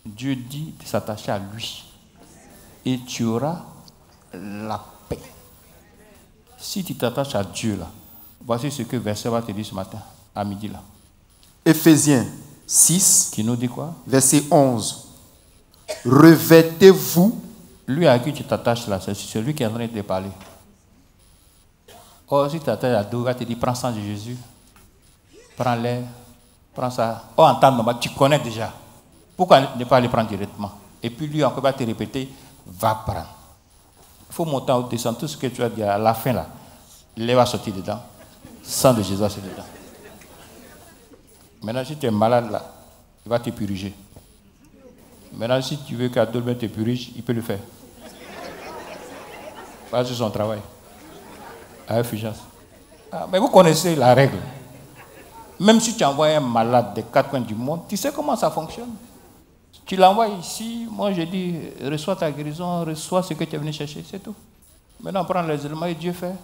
Dieu dit de s'attacher à lui. Et tu auras la paix. Si tu t'attaches à Dieu, là, voici ce que verset va te dire ce matin, à midi. Là. Éphésiens 6, qui nous dit quoi? Verset 11. Revêtez-vous. Lui à qui tu t'attaches là, c'est celui qui est en train de te parler. Oh, si tu t'attaches à Dieu, il va te dire prends sang de Jésus, prends-les, prends ça. Oh, en temps normal, tu connais déjà. Pourquoi ne pas les prendre directement? Et puis lui encore va te répéter, va prendre. Il faut monter en haut, descendre tout ce que tu as dit à la fin là. Il va sortir dedans. Sang de Jésus va sortir dedans. Maintenant, si tu es malade là, il va te puriger. Maintenant, si tu veux qu'Adolphe te purige, il peut le faire. C'est son travail. Avec Fulgence. Ah, mais vous connaissez la règle. Même si tu envoies un malade des quatre coins du monde, tu sais comment ça fonctionne. Tu l'envoies ici, moi je dis, reçois ta guérison, reçois ce que tu es venu chercher, c'est tout. Maintenant, on prend les éléments et Dieu fait.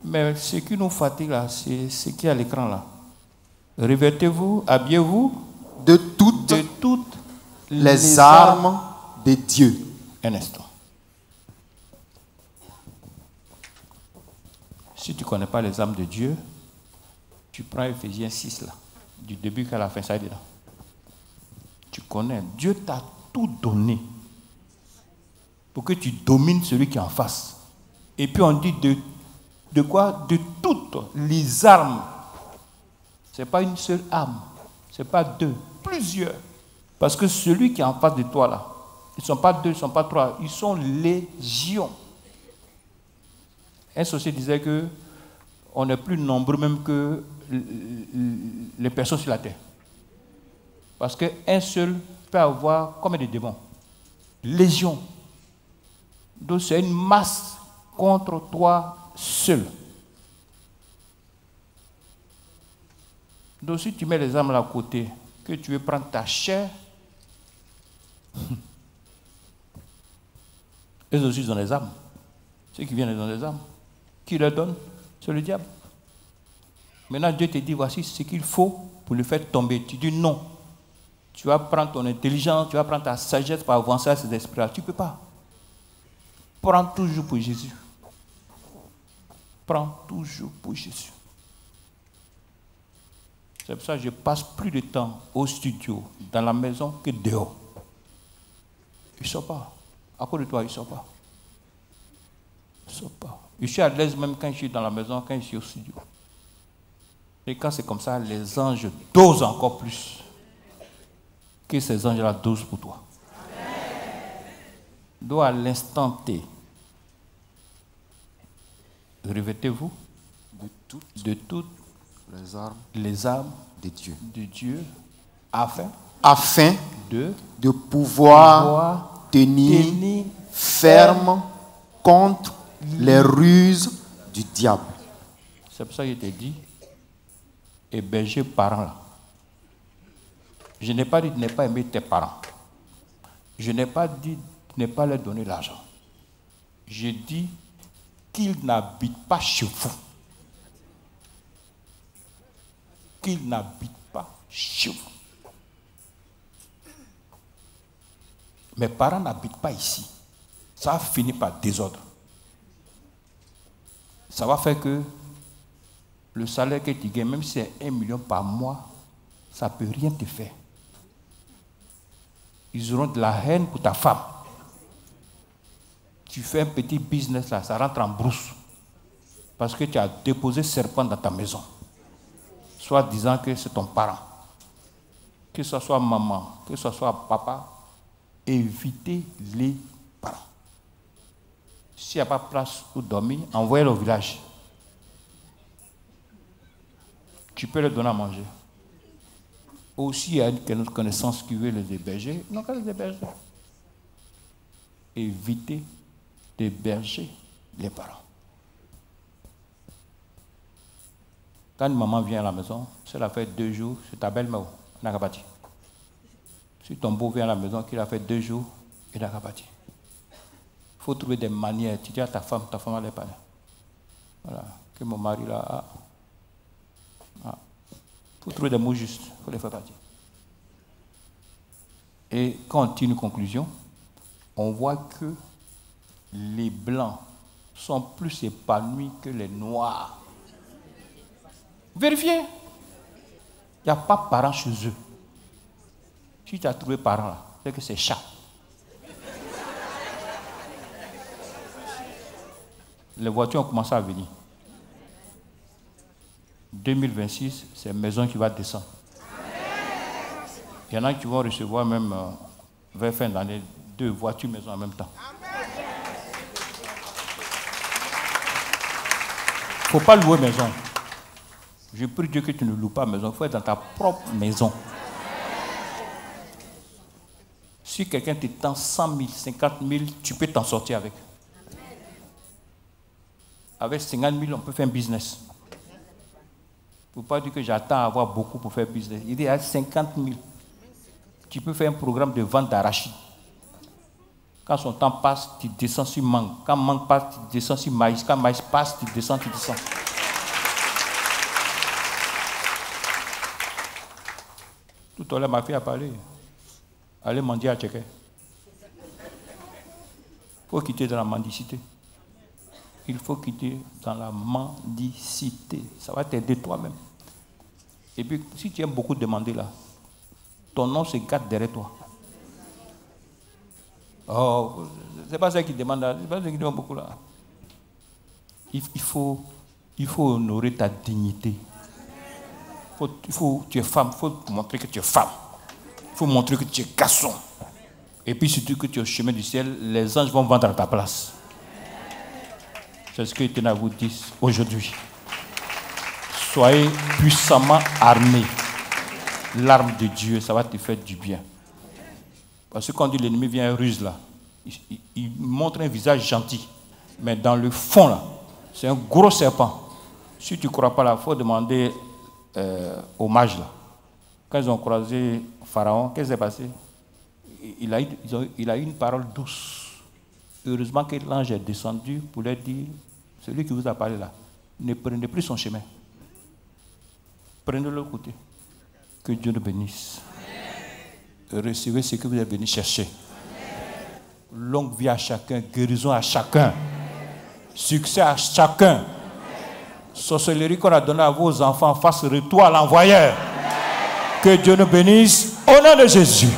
Mais ce qui nous fatigue là, c'est ce qui est à l'écran là. Revêtez-vous, habillez-vous de toutes les armes de Dieu. Un instant. Si tu ne connais pas les armes de Dieu, tu prends Éphésiens 6 là, du début qu'à la fin, ça est dedans. Tu connais, Dieu t'a tout donné pour que tu domines celui qui est en face. Et puis on dit de quoi? De toutes les armes. Ce n'est pas une seule arme, ce n'est pas deux, plusieurs. Parce que celui qui est en face de toi là, ils ne sont pas deux, ils ne sont pas trois, ils sont légions. Un sorcier disait que on est plus nombreux même que les personnes sur la terre. Parce qu'un seul peut avoir combien de démons? Légion. Donc c'est une masse contre toi seul. Donc si tu mets les armes là à côté, que tu veux prendre ta chair, eux aussi ils ont des armes. Ceux qui viennent ils ont des armes. Qui leur donne? C'est le diable. Maintenant Dieu te dit voici ce qu'il faut pour le faire tomber. Tu dis non. Tu vas prendre ton intelligence, tu vas prendre ta sagesse pour avancer à ces esprits-là. Tu ne peux pas. Prends toujours pour Jésus. Prends toujours pour Jésus. C'est pour ça que je passe plus de temps au studio, dans la maison, que dehors. Il ne sort pas. À cause de toi, il ne sort pas. Il ne sort pas. Je suis à l'aise même quand je suis dans la maison, quand je suis au studio. Et quand c'est comme ça, les anges dosent encore plus que ces anges-là dosent pour toi. Donc à l'instant T, revêtez-vous de toutes les armes de Dieu afin de pouvoir tenir ferme contre les ruses du diable. C'est pour ça que je t'ai dit, héberger parents là. Je n'ai pas dit de ne pas aimer tes parents. Je n'ai pas dit de ne pas leur donner l'argent. J'ai dit qu'ils n'habitent pas chez vous. Qu'ils n'habitent pas chez vous. Mes parents n'habitent pas ici. Ça va finir par désordre. Ça va faire que le salaire que tu gagnes, même si c'est 1 million par mois, ça ne peut rien te faire. Ils auront de la haine pour ta femme. Tu fais un petit business là, ça rentre en brousse. Parce que tu as déposé serpent dans ta maison. Soit disant que c'est ton parent. Que ce soit maman, que ce soit papa, évitez les parents. S'il n'y a pas de place pour dormir, envoyez-le au village. Tu peux leur donner à manger. Aussi, il y a une connaissance qui veut les héberger. Non, qu'à les héberger. Évitez d'héberger les parents. Quand une maman vient à la maison, si elle a fait 2 jours, c'est ta belle-mère, elle n'a qu'à partir. Si ton beau vient à la maison, qu'il a fait 2 jours, il n'a qu'à partir. Il faut trouver des manières. Tu dis à ta femme elle n'est pas là. Voilà, que mon mari là. Il faut trouver des mots justes, il faut les faire partir. Et quand on tire une conclusion, on voit que les blancs sont plus épanouis que les noirs. Vérifiez. Il n'y a pas de parents chez eux. Si tu as trouvé parents là, c'est que c'est chat. Les voitures ont commencé à venir. 2026, c'est maison qui va descendre. Il y en a qui vont recevoir même vers fin d'année 2 voitures maison en même temps. Il ne faut pas louer maison. Je prie Dieu que tu ne loues pas maison. Il faut être dans ta propre maison. Si quelqu'un te tend 100 000, 50 000, tu peux t'en sortir avec. Avec 50 000, on peut faire un business. Il ne faut pas dire que j'attends à avoir beaucoup pour faire business. Il dit à 50 000. Tu peux faire un programme de vente d'arachide. Quand son temps passe, tu descends sur mangue. Quand mangue passe, tu descends sur maïs. Quand maïs passe, tu descends, tu descends. Tout à l'heure, ma fille a parlé. Allez mendier à Tchéké. Il faut quitter dans la mendicité. Il faut quitter dans la mendicité. Ça va t'aider toi-même. Et puis, si tu aimes beaucoup demander là, ton nom se gâte derrière toi. Oh, c'est pas ça qui demande là. C'est pas ça qui demande beaucoup là. Il faut honorer ta dignité. Tu es femme, il faut montrer que tu es femme. Il faut montrer que tu es garçon. Et puis surtout que tu es au chemin du ciel, les anges vont vendre à ta place. C'est ce que je tenais à vous dire aujourd'hui. Soyez puissamment armés. L'arme de Dieu, ça va te faire du bien. Parce que quand l'ennemi vient ruse là, il montre un visage gentil. Mais dans le fond là, c'est un gros serpent. Si tu ne crois pas là, il faut demander aux mages là. Quand ils ont croisé Pharaon, qu'est-ce qui s'est passé? Il a eu une parole douce. Heureusement que l'ange est descendu pour leur dire, celui qui vous a parlé là, ne prenez plus son chemin. Prenez l'autre côté. Que Dieu nous bénisse. Recevez ce que vous êtes venu chercher. Longue vie à chacun, guérison à chacun, succès à chacun. Sorcellerie qu'on a donnée à vos enfants fasse retour à l'envoyeur. Que Dieu nous bénisse au nom de Jésus.